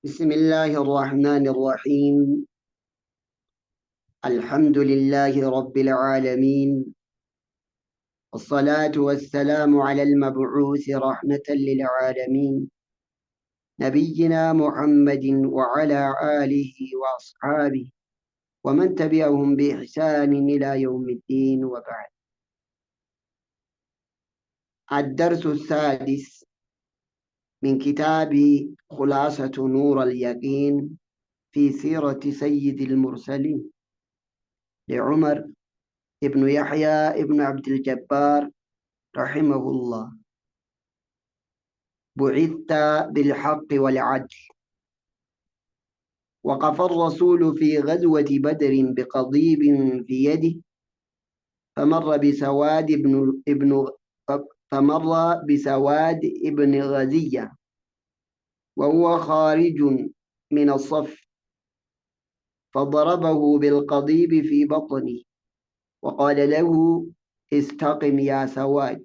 بسم الله الرحمن الرحيم. الحمد لله رب العالمين، والصلاة والسلام على المبعوث رحمة للعالمين نبينا محمد وعلى آله وأصحابه ومن تبعهم بإحسان إلى يوم الدين، وبعد. الدرس السادس من كتاب خلاصة نور اليقين في سيرة سيد المرسلين لعمر ابن يحيى ابن عبد الجبار رحمه الله. بعثت بالحق والعدل. وقف الرسول في غزوة بدر بقضيب في يده، فمر بسواد ابن غزية وهو خارج من الصف، فضربه بالقضيب في بطنه وقال له: استقم يا سواد.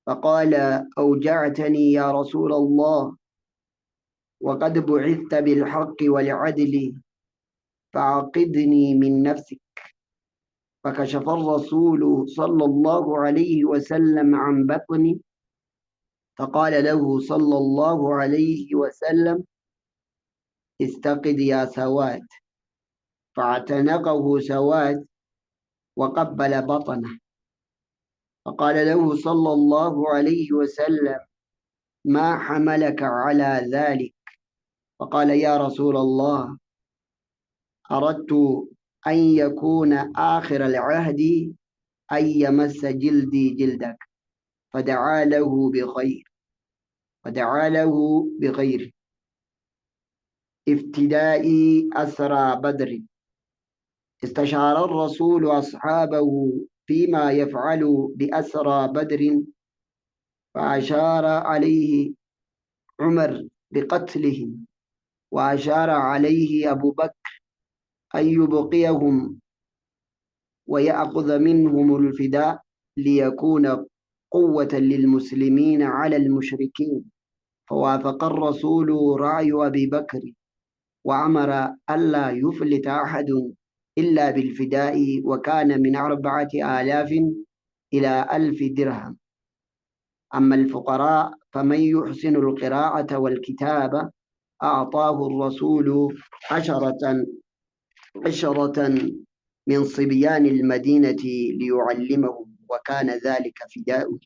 فقال: أوجعتني يا رسول الله، وقد بعثت بالحق والعدل، فعقدني من نفسك. فكشف الرسول صلى الله عليه وسلم عن بطنه، فقال له صلى الله عليه وسلم: استقد يا سواد. فاعتنقه سواد وقبل بطنه، فقال له صلى الله عليه وسلم: ما حملك على ذلك؟ فقال: يا رسول الله، أردت أن يكون آخر العهد أن يمس جلدي جلدك، فدعا له بخير افتداء أسرى بدر. استشار الرسول أصحابه فيما يفعل بأسرى بدر، فأشار عليه عمر بقتلهم، وأشار عليه أبو بكر أن يبقيهم ويأخذ منهم الفداء ليكون قوة للمسلمين على المشركين. فوافق الرسول رأي أبي بكر، وأمر ألا يفلت أحد إلا بالفداء، وكان من 4000 إلى 1000 درهم. أما الفقراء فمن يحسن القراءة والكتابة أعطاه الرسول عشرة من صبيان المدينة ليعلمهم، وكان ذلك فداء.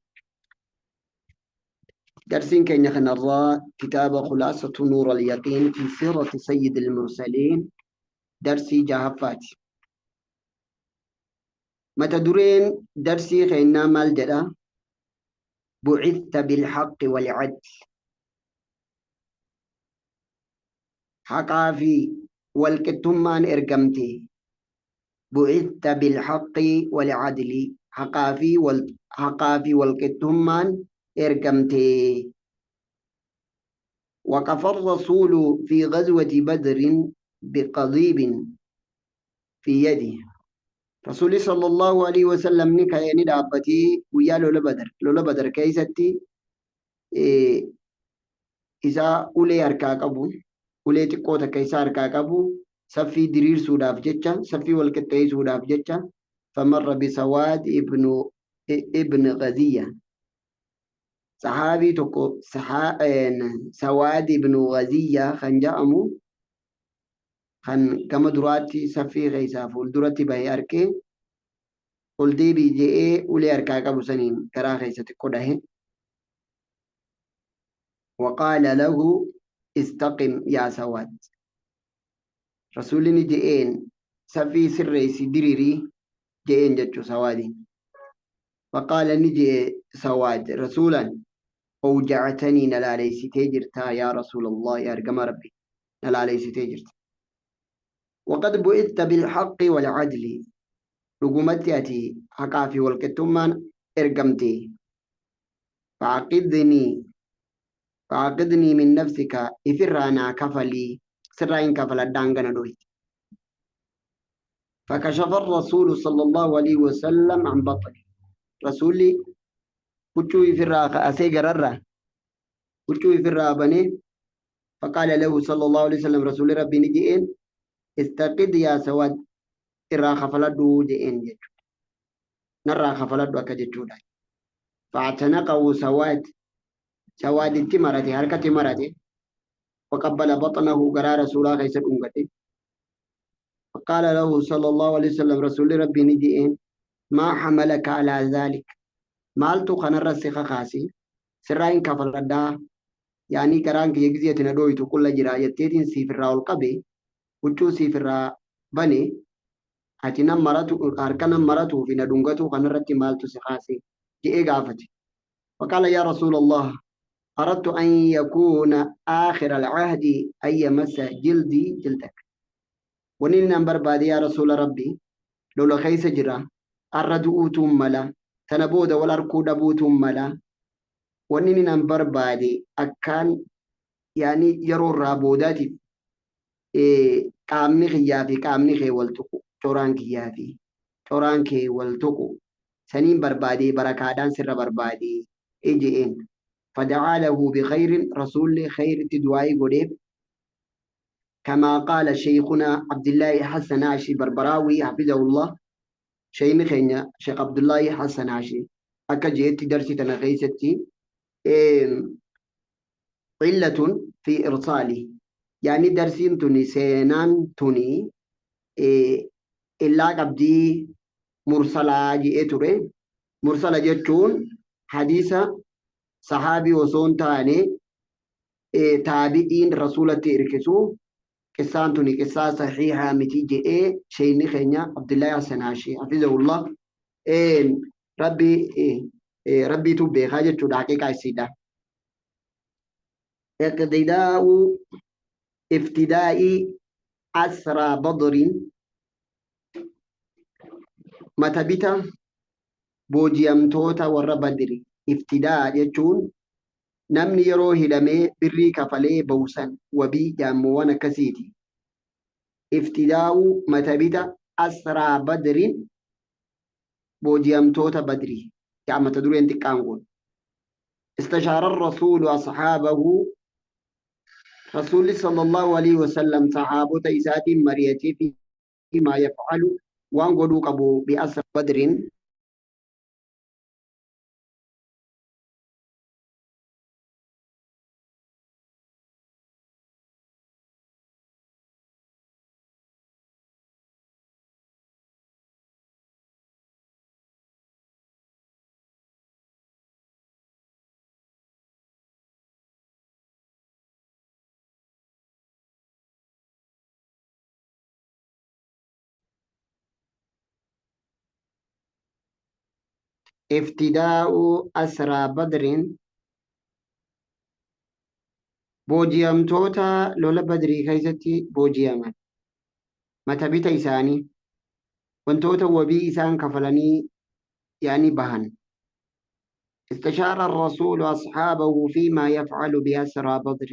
درسين كي نرى كتاب خلاصة نور اليقين في سيرة سيد المرسلين. درسي جهفات متى درين درسي خينا مال جدا: بعثت بالحق والعدل. حقا في والكتمان إرقمتي. بعثت بالحق والعدل. حقا في والكتمان إرقمتي. وقف الرسول في غزوة بدر بقضيب في يده. رسول صلى الله عليه وسلم نكا يعني دابتي ويا لولا بدر كيستي إذا أولي أركا قبو أولي تقوتا كيسا أركا قبو سفي درير سوداف جتشا سفي والكتاي سوداف جتشا. فمر بسواد ابن غزية. صحابي تقو سواد ابن غزية خنجأمو خن كما دراتي سفي غيسا فول دراتي باي أركي قل دي بي جي اي أولي أركا قبو سنين كرا غيسا تقوده. وقال له: استقم يا سواد. رسولني جئين سفي سريسي دريري جئين جتشو سوادي. فقال نجي سواد رسولا: أوجعتني نلالي ستيجرتا يا رسول الله يا رقم ربي نلالي ستيجرتا، وقد بعثت بالحق والعدل. رقمتي أتي حقافي والكتمان إرقمتي. فعقدني من نفسك إفرانا كفلي سرين كفل الدانغنا دويت. فكشف الرسول صلى الله عليه وسلم عن بطنه. رسولي كتشو إفرا أسيقرر كتشو إفرا بني فقال له صلى الله عليه وسلم رسول ربي نجئين استقد يا سواد إرا خفلدو جئين جتو نرى خفلدو أكجتو فاعتنقه سواد سواد التمرة حركة مرة وقبل بطنه قرار رسول الله خيسر أمته فقال له صلى الله عليه وسلم رسول ربي نجئين ما حملك على ذلك مالتو خنا الرسخ خاسي سرائن كفلدا يعني كرانك يجزية ندويتو كل جرايتين سيفرا والقبي وچو سيفرا بني ati nan maratu harka nan maratu fi na dungatu kanarratti maaltu si kaase je'ee gaafate faqaala yaa rasuula allah aradtu an yakuuna aakhira alcahdi an yamassa jildii jildak wani nan barbaade yaa rasuula rabbi lola keeysa jira arra du'uutuun mala tana booda wal arkuu dhabuutuun mala wani nan barbaade akkaan yaani yeroo irraa boodaatiif qaamni kiyyaa fi qaamni kee wal tuqu coraan kiyyaa fi coraan kee wal tuqu saniin barbaadee barakaadhaan sirra barbaadee ejeen فدعا له بخير رسول خير تدعي قريب كما قال شيخنا عبد الله حسن عاشي بربراوي حفظه الله شيخنا شيخ عبد الله حسن عاشي أكجيت درسي تنغيستي علة في إرسالي يعني درسين توني سينان توني إلا قبدي مرسلا جئتوري مرسلا جتون حديثة صحابي وصون تاني تابعين رسولة إركسو قصان توني قصة صحيحة متي جئي شيني خينيا عبد الله السناشي حفظه الله ربي ربي تبي حاجة تدعيك السيدة اقتداء افتداء أسرى بدر متى بيتا booji'amtoota warra badri iftidaa jechuun namni yeroo hidhamee birrii kafalee bawsan wabii jaammoowwan akkasiiti. Iftidaa'u matabita asraa badrin booji'amtoota badri jaamata dureen xiqqaan kun. استشار الرسول أصحابه رسول صلى الله عليه وسلم صحابة إسات مريتي فيما يفعل وان قدوك أبو بأسر بدر افتداء أسرى بدر booji'amtoota lola badrii keessatti booji'aman mata bita isaanii wantoota wabii isaan kafalanii yaani bahan استشار الرسول أصحابه فيما يفعل بأسرى بدر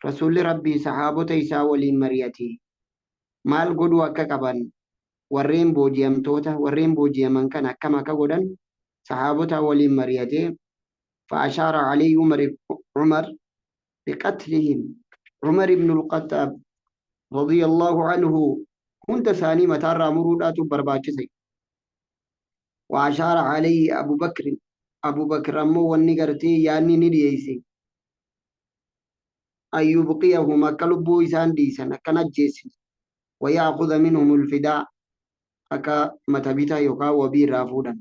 رسول ربي صحابة يساولي مريتي مال قدوة ككبان ورين بوجيمتوتا ورين بوجيمن كان كما كقدن صحابة ولي مريتي فأشار علي عمر بقتلهم عمر بن الخطاب رضي الله عنه كنت ثاني متارا مرودات برباچسي وأشار عليه أبو بكر أمو والنقرتي يعني نديسي أن يبقيهما كلبو إسان ديسان كنجيسي ويأخذ منهم الفداء أكا متبتا يقا وبير رافودا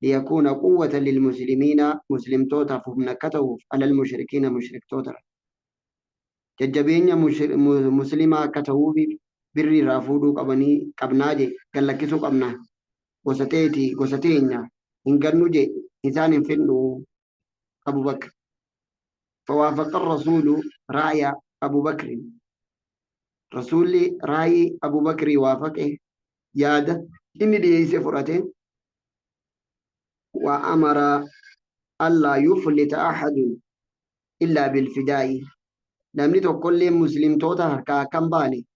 ليكون قوة للمسلمين مسلم توتا فهم كتوف على المشركين مشرك توتا ججبين مسلمة كتوف بري رافودو قبني قبناجي قال لكسو قبنا وستينيا إن قنو جي إنسان فنو أبو بكر فوافق الرسول رأي أبو بكر رسول رأي أبو بكر وافقه ياده إني دي سفرته وأمر ألا يفلت أحد إلا بالفداء نمني كل مسلم توتا كم باني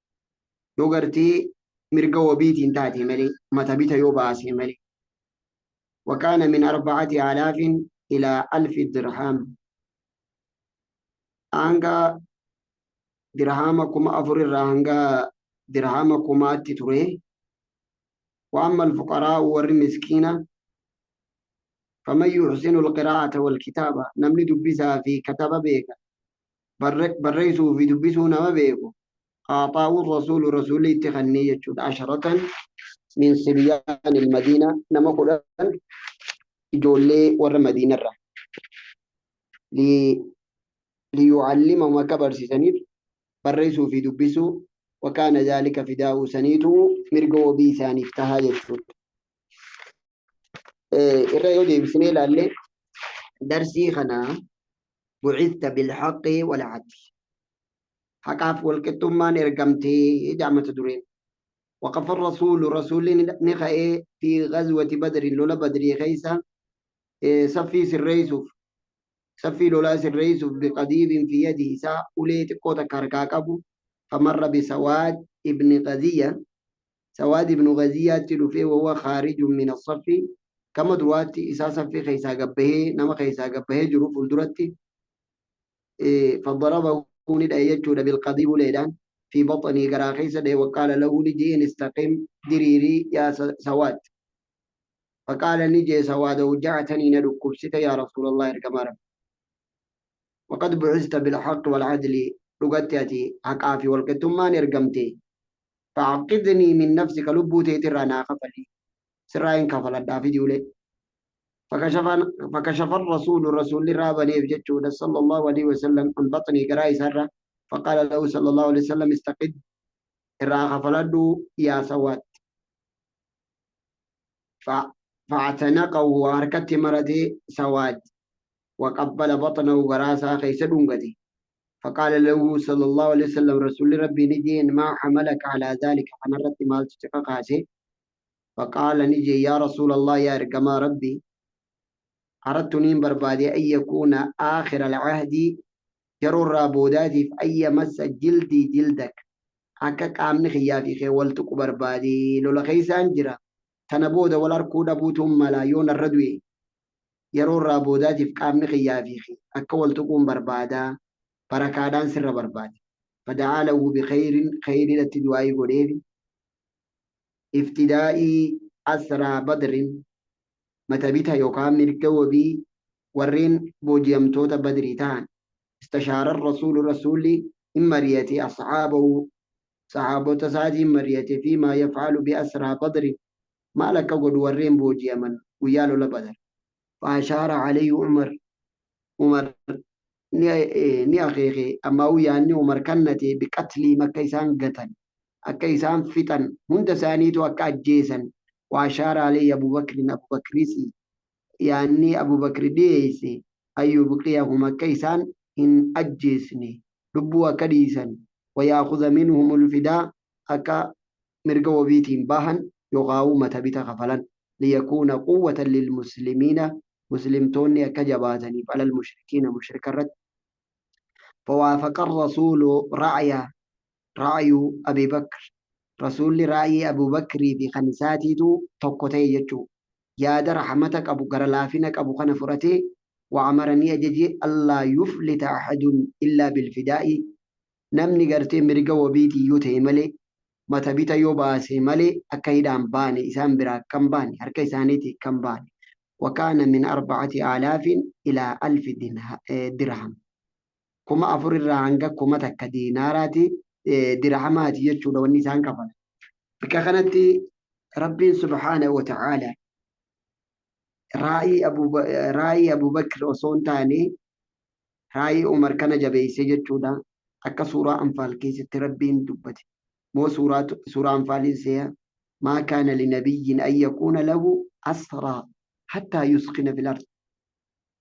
يوغرتي مرقا وبيتي انتاتي ملي متبيتا يوباسي ملي وكان من 4000 إلى 1000 درهم أنغا درهامكم أفر الرهنجا درهامكم أتتري. وأما الفقراء والمسكين فمن يحسن القراءة والكتابة نمني دبسها في كتاب بيك بريسو في دبسو نما بيكو أعطاه الرسول رسول اتخنية عشرة من صبيان المدينة نما قرآن جولي ور مدينة الرحمة لي ليعلم ما كبر سنيف بريسو في دبسو وكان ذلك فداء سنيته مرقو بي سانيف تهاجر شد الرأيو دي بسنة لالي درسي خنا بعثت بالحق والعدل حقاف والكتمان ارقمتي جامعة درين وقف الرسول رسول نخاء في غزوة بدر لولا بدري خيسا صفي سريسوف صفي لولا سريسوف بقديب في يده سا أوليت قوتا كاركاكبو فمر بسواد ابن غزية سواد ابن غزية تلفي وهو خارج من الصف كما درواتي إسا صفي خيسا قبه نما خيسا قبه جروف الدراتي فضربه ندى يجود بالقضيب ليلان في بطني قراخيسة وقال له نجي استقم دريري يا سواد فقال نجي سواد وجعتني ندكب ستة يا رسول الله الكمار وقد بعثت بالحق والعدل لقتيتي حقافي والكتمان ارقمتي فعقدني من نفسك لبوتي ترانا خفلي سراين كفل الدافي ديولي فكشف فكشف الرسول رابني بجد صلى الله عليه وسلم عن بطني قراي سرة فقال له صلى الله عليه وسلم استقد الراغ فلدو يا سواد فاعتنقه واركت مرتي سواد وقبل بطنه براسا خيس دنغتي فقال له صلى الله عليه وسلم رسول ربي نجين ما حملك على ذلك حمرت مال تتقاسي فقال نجي يا رسول الله يا رقما ربي أردت نين بربادي أن يكون آخر العهد يرو الرابودات في أي مس جلدي جلدك akka qaamni kiyyaa fi wal tuqu barbaade lola keessaan jira tana booda wal arguu dhabuutuun mala yoo narra du'e yeroo irraa boodaatiif qaamni kiyyaa fi akka wal tuquun barbaadaa barakaadhaan sirra barbaade fada'aa lahu bikhayrin khayriidhatti du'aayii godheefi iftidaa'ii asraa badrin mata bita yookaan mirga wabii warreen booji'amtoota badrii ta'an istashaara rasuulli hin mariyate asxaabahu صحابة سادي مريتي فيما يفعل بأسرى بدر ما لك قد ورين بوجي من ويالو لبدر فأشار عليه عمر ني أخيخي أما وياني عمر كنتي بقتلي مكيسان قتل أكيسان فتن هند سانيتو أكا جيسا وأشار عليه أبو بكر يعني أبو بكر ديسي أيو بقيه مكيسان إن أجيسني لبوا كديسا ويأخذ منهم الفداء أكا مرقا وبيتين باهن يغاو متبت غفلا ليكون قوة للمسلمين مسلمتون كجباتني على المشركين مشرك الرد فوافق الرسول رعي أبي بكر رسول رعي أبو بكر في خمساتي توقتي يجو يا در رحمتك أبو قرلافنك أبو خنفرتي وعمرني أججي ألا يفلت أحد إلا بالفداء namni gartee mirga wabiitii yoo ta'e malee mata bita yoo baase malee akka hidhaan baane isaan biraa kan baane harka isaaniitii kan baane wakaana min 4000 ilaa 1000 dirham kuma afur irraa hanga kuma takka diinaaraati dirhamaati jechuudha wanni isaan qaban bakka kanatti rabbiin subhaanahu wa ta'aala raayii abubakr osoo hin taane raayii umar kana jabeessee jechuudha akka suuraa anfaal keessatti rabbiin dubbate moo suuraa anfaaliin seeya maa kaana linabiyyin an yakuuna lahu asraa hattaa yusqina fil ard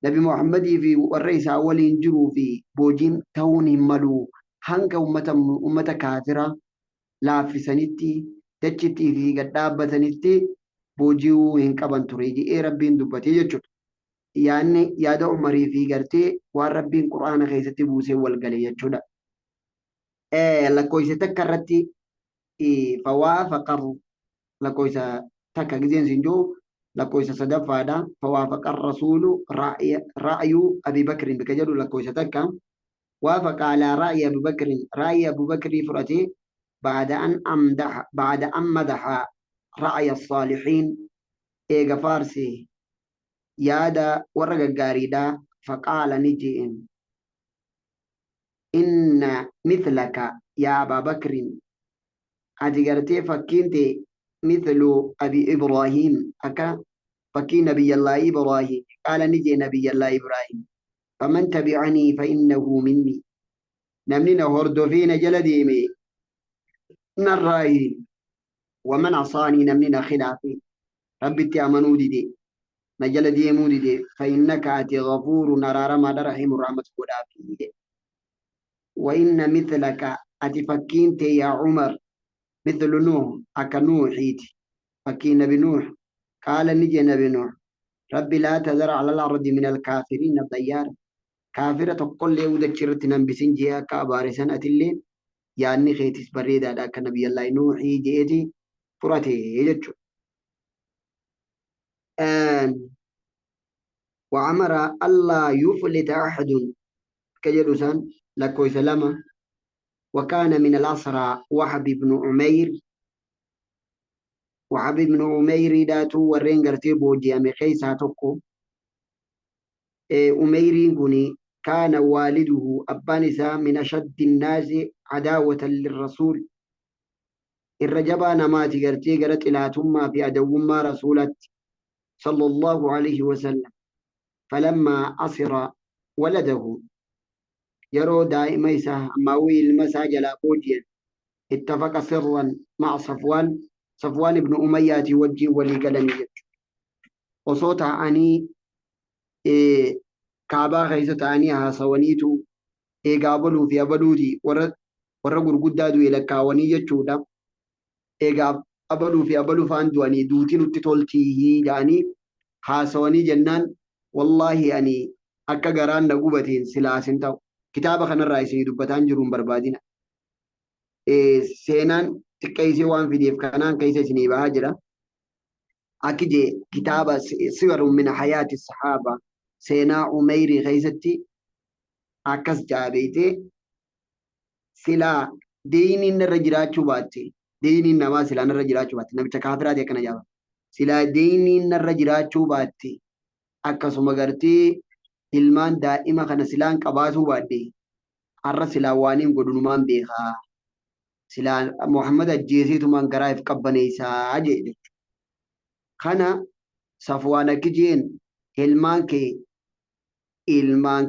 nabi muhammadii fi warra isaa waliin jiruu fi boojiin ta'uun hin malu hanga ummata kaafira laaffisanitti dachittii fi gadhaabbatanitti booji'uu hin qaban ture jedhee rabbiin dubbatee jechuudha. Yaada umarii fi gartee waan rabbiin quraana keessatti buusee wal gale jechuudha. Lakkoofsa takka irratti fawaafaqa lakkoofsa takka gizeen sinjoo lakkoofsa sadaffaadha fawaafaqa rasuulu ra'yuu Abii Bakriin bika jedhu lakkoofsa takka وافق على رأي أبو بكر، رأي أبو بكر فرته بعد أن مدح رأي الصالحين إيغا فارسي يادا ورق قاريدا فقال نجي إن مثلك يا أبا بكر أتقرتي فكينتي مثل أبي إبراهيم أكا فكي نبي الله إبراهيم. قال نجي نبي الله إبراهيم فمن تبعني فإنه مني. نمني هردوفين جلديمي نراي ومن عصاني نمني خلافي ربي تأمنوا دي نجل ديمو دي فإنك أتي غفور نرار ما درحم رحمة قدافي. وإن مثلك أتي فكينتي يا عمر مثل نوح أكا نوحيتي فكي نبي نوح. قال نجي نبي نوح ربي لا تذر على الأرض من الكافرين الضيار. كافرة تقول لي وذكرت نبسين جيها كابارسان أتلين يعني خيتس بريدا دا كنبي الله نوحي جيتي فراتي يجتشو. وعمر الله يفلت أحد كجلسان لكو سلامة. وكان من الأسرى وحب بن عمير. وحب بن عمير داتو ورين قرتي بوجي أمي خيسا توكو. عمير كوني كان والده أبانسا من أشد الناس عداوة للرسول. الرجبا نماتي قرتي قرت إلى ثم في أدوما رسولت صلى الله عليه وسلم. فلما أصر ولده يرو دائما يسا ماوي المساجل بوجيا اتفق سرا مع صفوان بن أمية وجي ولي قلمي وصوت عني إيه كعبا خيسة عني هاسوانيتو إيه قابلوا في أبلودي ورقر قدادو إلى كاواني يجودا إيه قابلوا في أبلو فاندواني دوتين التطولتيه يعني هاسواني جنان والله يعني أكا قران نقوبتين سلاسين تاو كتابة خنا الرئيسي دبتان جرون بربادين. seenaan xiqqeessee waan fideef kanaan keessa isinii bahaa jira. Akki jee kitaaba siwarun min hayaati sahaaba seenaa Umeyrii keessatti akkas jaabeetee silaa deeyiniin irra jiraachuu baatte deeyiniin namaa silaa irra jiraachuu baatte namicha kaafiraati akkana jaaba. Silaa deeyiniin irra jiraachuu baatte akkasuma gartee ilmaan daa'ima kana silaan qabaatuu baadde har'a silaa waaniin godhunumaan beekaa. Silaan Muhammad ajjeesiitumaan garaa if qabbaneessaa jedhe. Kana Safwaan akki jeen ilmaan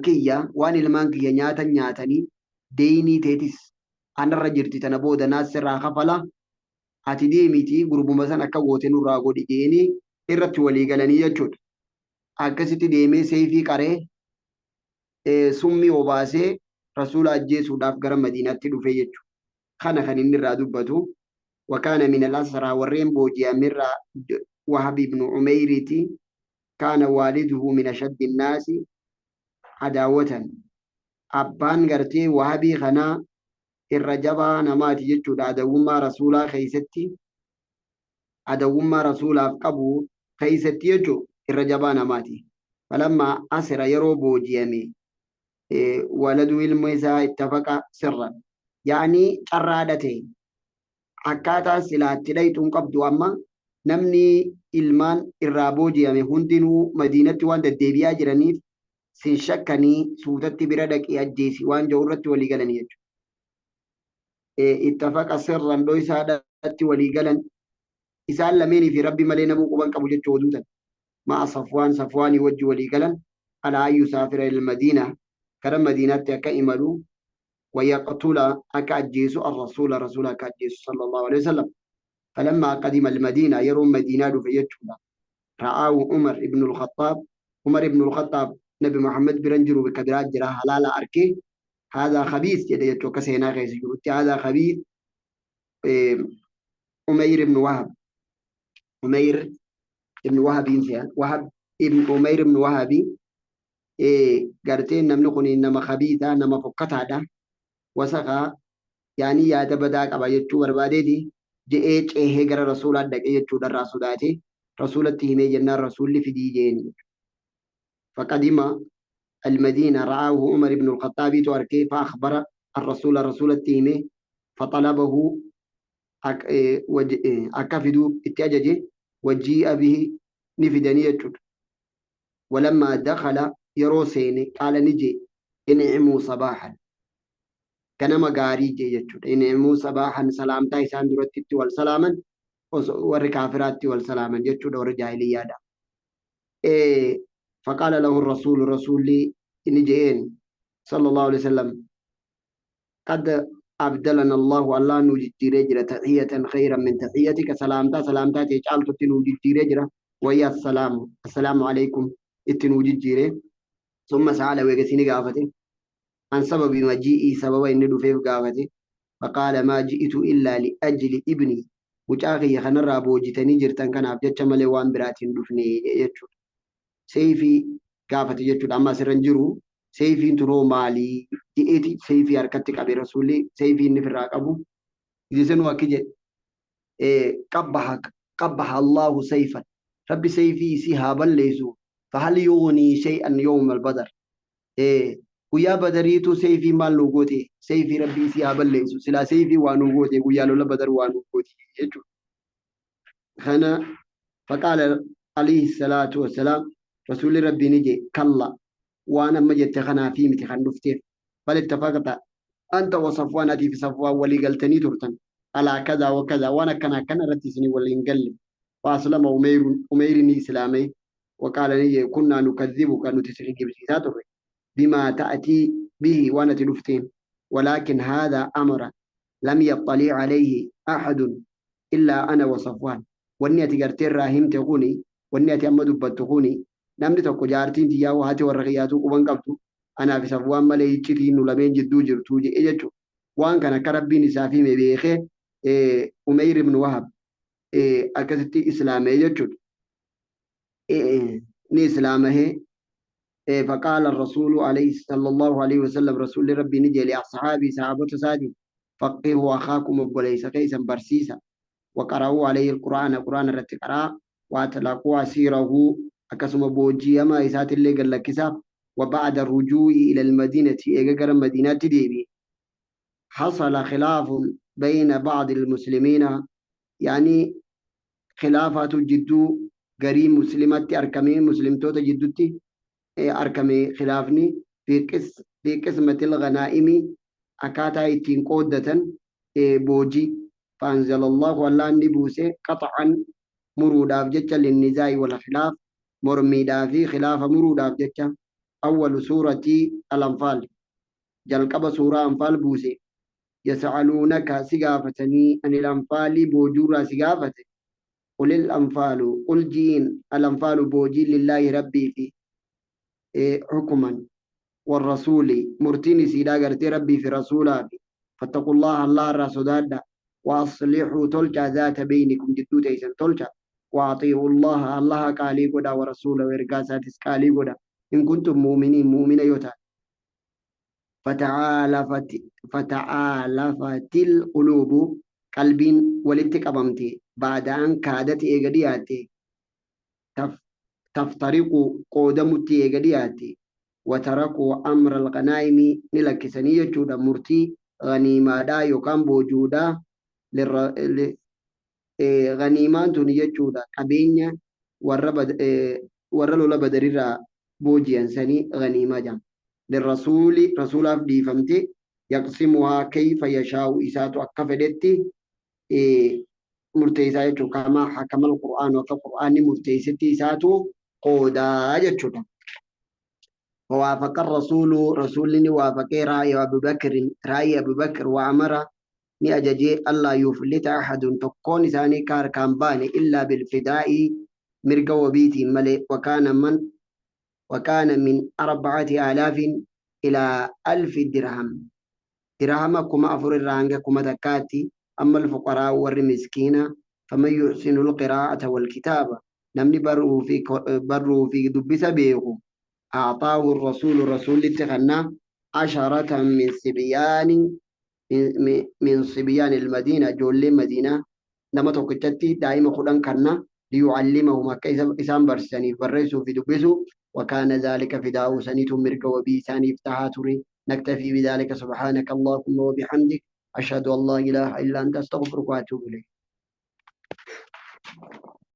kiyya waan ilmaan kiyya nyaatan nyaatanii deeyinii teetis anarra jirti tana booda naasirraa kafala ati deemiti gurbuma san akka goote nurraa godhi jeenii irratti walii galanii jechuudha. Akkasitti deemee seefii qaree summii obaasee rasuula ajjeesuudhaaf gara Madiinaatti dhufe jechuudha. خنا خن النرى دبته. وكان من الأسرى والرين بوجي مرى وهب بن عميرتي كان والده من أشد الناس عداوة. أبان قرتي وهبي خنا الرجبا نمات يجود عدوما رسولا خيستي عدوما رسولا قبو خيستي يجو الرجبا نماتي. فلما أسر يرو بوجيامي ولدو الميسا اتفق سرا يعني قرادته akkaataa silaatti dhaytuun qabdu amma namni ilmaan irraa booji'ame hundinuu Madiinatti waan deddeebi'aa jiraniif sin shakkanii suutatti bira dhaqii ajjeesi waan jiru irratti walii galanii jechuudha. Ittafaqa sirran dhoo isaadhaatti walii galan isaan lameenii fi rabbi malee namuu quban qabu jechuu oduutan ma'a Safwaanii wajji walii galan alaa ayyu saafira il-Madiina gara Madiinaatti akka imaluu ويقتل أكاجيس الرسول رسول أكاجيس صلى الله عليه وسلم. فلما قدم المدينة يرون مدينة في يجونا رآه عمر بن الخطاب نبي محمد برنجرو بكدرات جرا حلال أركي هذا خبيث يدي يتوك سينا غيس جروت هذا خبيث. عمير بن وهب ينسيان وهب ابن عمير بن وهب قرتين نمنقني إنما خبيثة نما فقطها وسقى يعني يا تبدأ أبا يجوا بربادي جئ هجر رسول الله يجوا در رسولاتي رسول التهمي جنة رسول في ديجين. فقدم المدينة رآه عمر بن الخطاب تركي فأخبر الرسول التيمي فطلبه أكفدوا اتجاجه وجيء به نفدني ولما دخل يروسين قال نجي انعموا صباحا كان مغاري جي انعموا صباحا سلامتا إسان درتت والسلاما والركافرات والسلاما جيجود ورجاهلية إيه فقال له الرسول لي نجيين صلى الله عليه وسلم قد أبدلنا الله نجد رجل تحية خيرا من تحيتك سلامتا تجعل تنوجد رجل ويا السلام عليكم اتنوجد جيره ثم سأل ويقسيني قافته عن سبب مجيئي سبب إن دفيف قافته فقال ما جئت إلا لأجل ابني وجاغي خنر بوجتني جرتن كان أبجد ملي وان براتين دفني يجو سيفي قافته يجو أما سرنجرو سيفي ترو مالي جئتي سيفي أركتك أبي رسولي سيفي نفراق أبو جسن وكجد قبح الله سيفا ربي سيفي سيهابا ليسو فهل يغني شيئا يوم البدر ويا بدريتو سيفي مال نوغوتي سيفي ربي سيهابا ليسو سلا سيفي وانوغوتي ويا لولا بدر وانوغوتي يجو خنا فقال عليه الصلاة والسلام رسول ربي نجي كلا وانا مجد خنا في متخن نفتير فالاتفقت أنت وصفوان أتي في صفوان ولي قلتني ترتن على كذا وكذا وانا كان رتسني ولي نقلب فأسلم أميرني إسلامي وقال لي كنا نكذبك نتسرق بسيساته بما تأتي به وانا تلفتين ولكن هذا أمر لم يطلع عليه أحد إلا أنا وصفوان واني أتقرتين راهم تقوني واني أتأمد بتقوني نمني تقو جارتين تياو هاتي والرغياتو قبان قبتو أنا في صفوان ملي يتشتي إنو لمن جدو جرتوجي إجتو وان كان كربي نسافي مبيخي أمير بن وهب أكستي إسلامي يجتو ني إسلامه فقال الرسول عليه صلى الله عليه وسلم رسول ربي نجي لأصحابي صحابة سادي فقهوا أخاكم وليس كيسا برسيسا وقرأوا عليه القرآن رتقراء واتلقوا سيره أكسم بوجي أما إسات اللي قال لك كساب وبعد الرجوع إلى المدينة إيقار المدينة ديبي حصل خلاف بين بعض المسلمين يعني خلافات جدو قريب مسلمات أركمي مسلمتوت جدوتي أركمي خلافني في قسمة الغنائم أكاتا يتين قودة بوجي فأنزل الله الله نبوسه قطعا مروداف جتة للنزاع والخلاف مرميدا في خلاف مروداف جتة أول سورة الأنفال جلقب سورة أنفال بوسي يسألونك سقافتني أن الأنفال بوجورا سقافته قل الأنفال قل جين الأنفال بوجي لله ربي في حكما والرسول مرتيني سيدا قرتي ربي في رسوله فاتقوا الله الرسول وأصلحوا تلجا ذات بينكم جدو تيسن تلجا وأطيعوا الله قالي قدا ورسوله ورقاسات قالي قدا إن كنتم مؤمنين يوتا فتعالفت القلوب قلب ولتك أبمتي بعد أن كادت إيقادياتي تفترق قودمتي إيقادياتي وتركوا أمر الغنائم نلكسنية جودا مرتي غنيمة دا يقام بوجودا غنيمان تنية جودا قبينة ورلو لبدريرا بوجيان سني غنيمة جام رسول أفدي فمتي يقسمها كيف يشاء إساتو أكفدتي مرتيسا يجو كما حكم القرآن وكالقرآن مرتيستي إساتو قودا يجو ووافق رسول وافق رأي أبو بكر وعمر نأججي الله يفلت أحد تقون ثاني كار كامباني إلا بالفداء مرقى وبيتي ملي وكان من 4000 إلى 1000 درهم كما أفر الرانجة كما تكاتي أما الفقراء والمسكين فمن يحسن القراءة والكتابة نمني بروا في دبس بيغو أعطاه الرسول لتغنى 10 من صبيان المدينة جول مدينة نما توقتتي دائما خدان كنا ليعلمهم أكا إسان برساني برسوا في دبسوا وكان ذلك فداء سنيت مرق وبيساني افتحاتري نكتفي بذلك سبحانك اللهم وبحمدك أشهد أن لا إله إلا أنت أستغفرك وأتوب إليك